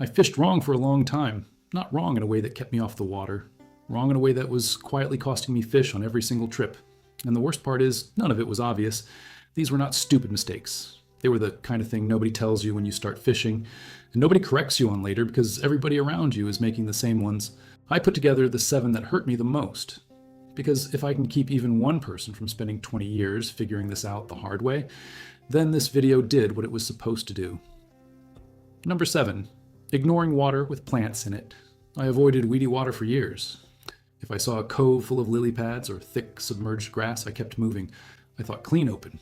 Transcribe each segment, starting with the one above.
I fished wrong for a long time. Not wrong in a way that kept me off the water. Wrong in a way that was quietly costing me fish on every single trip. And the worst part is, none of it was obvious. These were not stupid mistakes. They were the kind of thing nobody tells you when you start fishing, and nobody corrects you on later because everybody around you is making the same ones. I put together the 7 that hurt me the most. Because if I can keep even one person from spending 20 years figuring this out the hard way, then this video did what it was supposed to do. Number 7. Ignoring water with plants in it. I avoided weedy water for years. If I saw a cove full of lily pads or thick submerged grass, I kept moving. I thought clean open.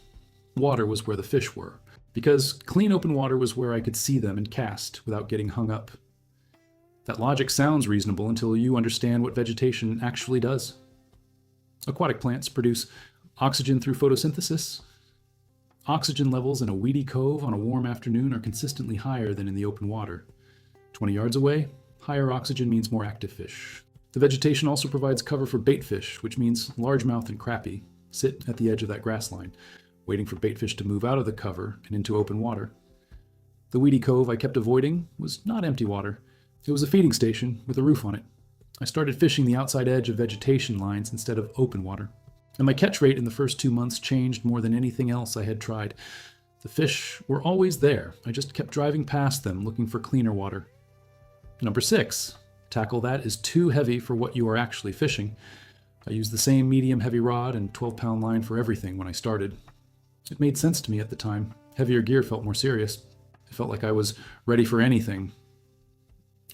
Water was where the fish were, because clean open water was where I could see them and cast without getting hung up. That logic sounds reasonable until you understand what vegetation actually does. Aquatic plants produce oxygen through photosynthesis. Oxygen levels in a weedy cove on a warm afternoon are consistently higher than in the open water. 20 yards away, higher oxygen means more active fish. The vegetation also provides cover for bait fish, which means largemouth and crappie sit at the edge of that grass line, waiting for bait fish to move out of the cover and into open water. The weedy cove I kept avoiding was not empty water. It was a feeding station with a roof on it. I started fishing the outside edge of vegetation lines instead of open water. And my catch rate in the first 2 months changed more than anything else I had tried. The fish were always there. I just kept driving past them looking for cleaner water. Number 6. Tackle that is too heavy for what you are actually fishing. I used the same medium heavy rod and 12-pound line for everything when I started. It made sense to me at the time. Heavier gear felt more serious. It felt like I was ready for anything.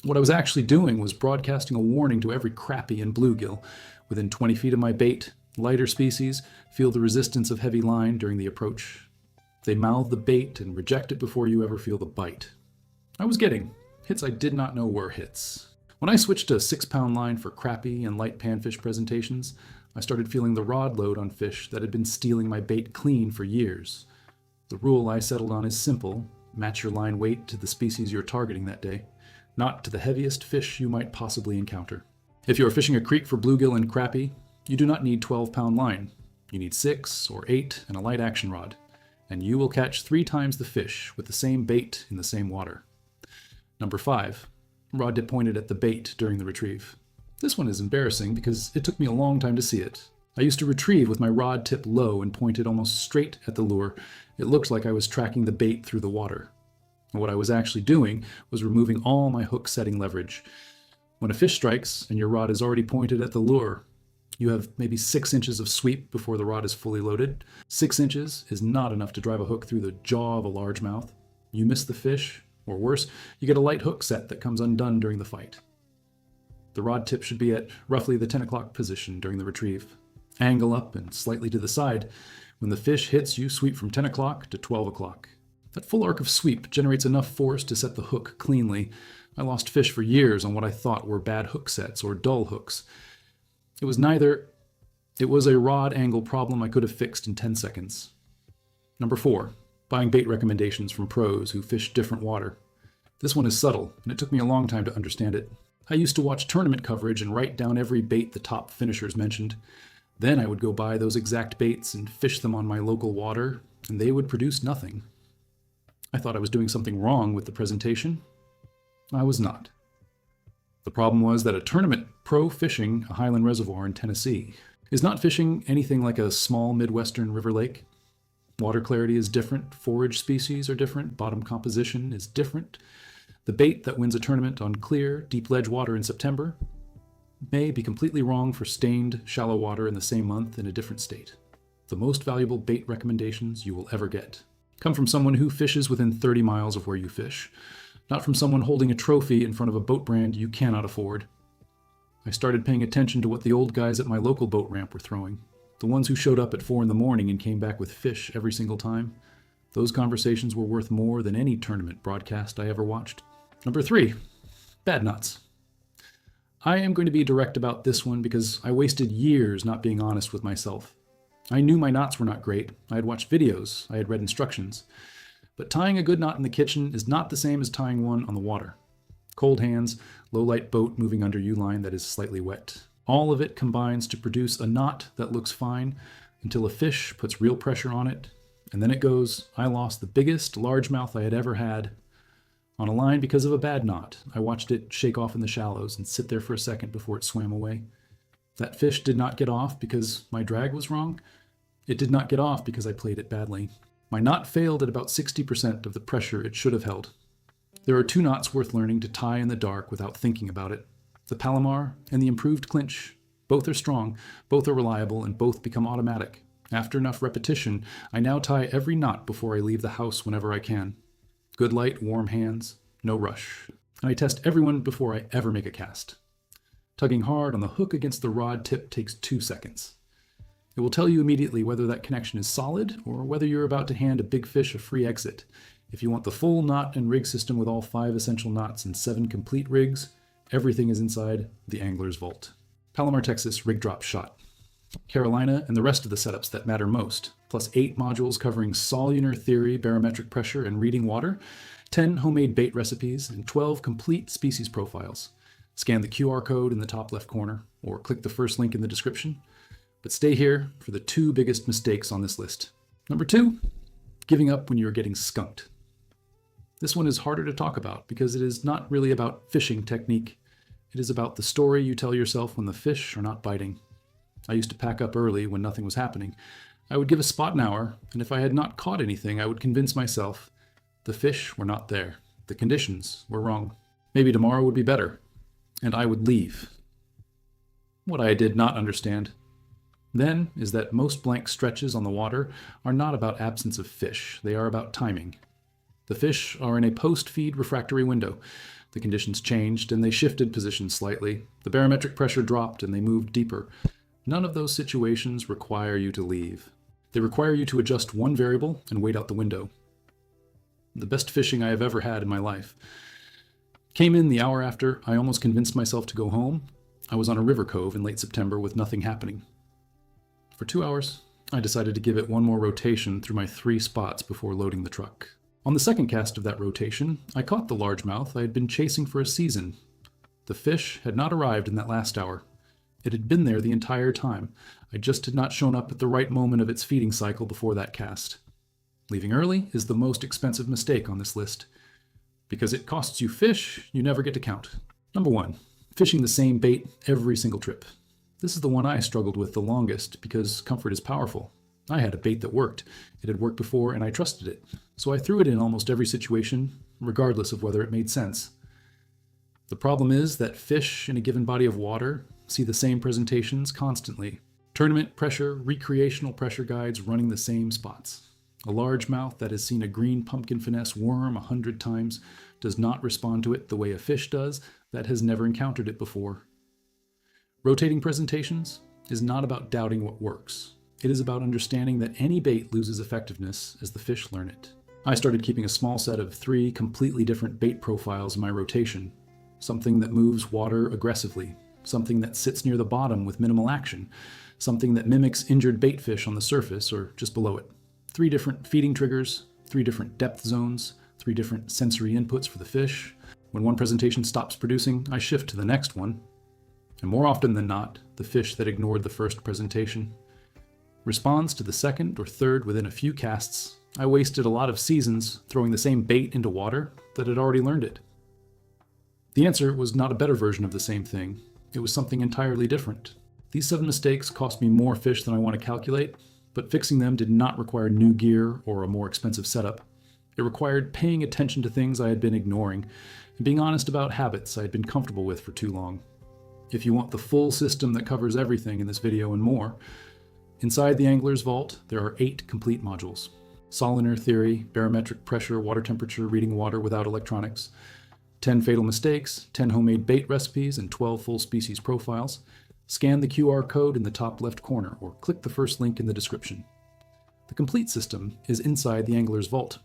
What I was actually doing was broadcasting a warning to every crappie and bluegill. Within 20 feet of my bait, lighter species feel the resistance of heavy line during the approach. They mouth the bait and reject it before you ever feel the bite. I was getting hits I did not know were hits. When I switched to 6-pound line for crappie and light panfish presentations, I started feeling the rod load on fish that had been stealing my bait clean for years. The rule I settled on is simple: match your line weight to the species you're targeting that day, not to the heaviest fish you might possibly encounter. If you are fishing a creek for bluegill and crappie, you do not need 12-pound line. You need 6 or 8 and a light action rod, and you will catch 3 times the fish with the same bait in the same water. Number 5. Rod tip pointed at the bait during the retrieve. This one is embarrassing because it took me a long time to see it. I used to retrieve with my rod tip low and pointed almost straight at the lure. It looked like I was tracking the bait through the water. And what I was actually doing was removing all my hook setting leverage. When a fish strikes and your rod is already pointed at the lure, you have maybe 6 inches of sweep before the rod is fully loaded. 6 inches is not enough to drive a hook through the jaw of a largemouth. You miss the fish, or worse, you get a light hook set that comes undone during the fight. The rod tip should be at roughly the 10 o'clock position during the retrieve. Angle up and slightly to the side. When the fish hits, you sweep from 10 o'clock to 12 o'clock. That full arc of sweep generates enough force to set the hook cleanly. I lost fish for years on what I thought were bad hook sets or dull hooks. It was neither. It was a rod angle problem I could have fixed in 10 seconds. Number 4. Buying bait recommendations from pros who fish different water. This one is subtle, and it took me a long time to understand it. I used to watch tournament coverage and write down every bait the top finishers mentioned. Then I would go buy those exact baits and fish them on my local water, and they would produce nothing. I thought I was doing something wrong with the presentation. I was not. The problem was that a tournament pro fishing a highland reservoir in Tennessee is not fishing anything like a small Midwestern river lake. Water clarity is different, forage species are different, bottom composition is different. The bait that wins a tournament on clear, deep ledge water in September may be completely wrong for stained, shallow water in the same month in a different state. The most valuable bait recommendations you will ever get come from someone who fishes within 30 miles of where you fish, not from someone holding a trophy in front of a boat brand you cannot afford. I started paying attention to what the old guys at my local boat ramp were throwing. The ones who showed up at 4 in the morning and came back with fish every single time. Those conversations were worth more than any tournament broadcast I ever watched. Number 3. Bad knots. I am going to be direct about this one because I wasted years not being honest with myself. I knew my knots were not great. I had watched videos. I had read instructions. But tying a good knot in the kitchen is not the same as tying one on the water. Cold hands, low light boat moving under U-line that is slightly wet. All of it combines to produce a knot that looks fine until a fish puts real pressure on it, and then it goes, I lost the biggest largemouth I had ever had On a line because of a bad knot. I watched it shake off in the shallows and sit there for a second before it swam away. That fish did not get off because my drag was wrong. It did not get off because I played it badly. My knot failed at about 60% of the pressure it should have held. There are 2 knots worth learning to tie in the dark without thinking about it. The Palomar and the improved clinch. Both are strong, both are reliable, and both become automatic. After enough repetition, I now tie every knot before I leave the house whenever I can. Good light, warm hands, no rush. And I test everyone before I ever make a cast. Tugging hard on the hook against the rod tip takes 2 seconds. It will tell you immediately whether that connection is solid or whether you're about to hand a big fish a free exit. If you want the full knot and rig system with all 5 essential knots and 7 complete rigs, everything is inside the angler's vault. Palomar, Texas, rig drop shot. Carolina and the rest of the setups that matter most, plus 8 modules covering solunar theory, barometric pressure, and reading water, 10 homemade bait recipes, and 12 complete species profiles. Scan the QR code in the top left corner, or click the first link in the description. But stay here for the 2 biggest mistakes on this list. Number 2, giving up when you're getting skunked. This one is harder to talk about because it is not really about fishing technique. It is about the story you tell yourself when the fish are not biting. I used to pack up early when nothing was happening. I would give a spot an hour, and if I had not caught anything, I would convince myself the fish were not there. The conditions were wrong. Maybe tomorrow would be better, and I would leave. What I did not understand then is that most blank stretches on the water are not about absence of fish. They are about timing. The fish are in a post-feed refractory window. The conditions changed and they shifted positions slightly. The barometric pressure dropped and they moved deeper. None of those situations require you to leave. They require you to adjust one variable and wait out the window. The best fishing I have ever had in my life. Came in the hour after I almost convinced myself to go home. I was on a river cove in late September with nothing happening. For 2 hours, I decided to give it one more rotation through my 3 spots before loading the truck. On the second cast of that rotation, I caught the largemouth I had been chasing for a season. The fish had not arrived in that last hour. It had been there the entire time. I just had not shown up at the right moment of its feeding cycle before that cast. Leaving early is the most expensive mistake on this list. Because it costs you fish you never get to count. Number 1, fishing the same bait every single trip. This is the one I struggled with the longest because comfort is powerful. I had a bait that worked. It had worked before and I trusted it. So I threw it in almost every situation, regardless of whether it made sense. The problem is that fish in a given body of water see the same presentations constantly. Tournament pressure, recreational pressure guides running the same spots. A largemouth that has seen a green pumpkin finesse worm 100 times does not respond to it the way a fish does that has never encountered it before. Rotating presentations is not about doubting what works. It is about understanding that any bait loses effectiveness as the fish learn it. I started keeping a small set of 3 completely different bait profiles in my rotation. Something that moves water aggressively, something that sits near the bottom with minimal action, something that mimics injured bait fish on the surface or just below it. 3 different feeding triggers, 3 different depth zones, 3 different sensory inputs for the fish. When one presentation stops producing, I shift to the next one. And more often than not, the fish that ignored the first presentation responds to the second or third within a few casts. I wasted a lot of seasons throwing the same bait into water that had already learned it. The answer was not a better version of the same thing. It was something entirely different. These 7 mistakes cost me more fish than I want to calculate, but fixing them did not require new gear or a more expensive setup. It required paying attention to things I had been ignoring and being honest about habits I had been comfortable with for too long. If you want the full system that covers everything in this video and more, inside the angler's vault, there are 8 complete modules. Solunar theory, barometric pressure, water temperature, reading water without electronics, 10 fatal mistakes, 10 homemade bait recipes, and 12 full species profiles. Scan the QR code in the top left corner or click the first link in the description. The complete system is inside the angler's vault.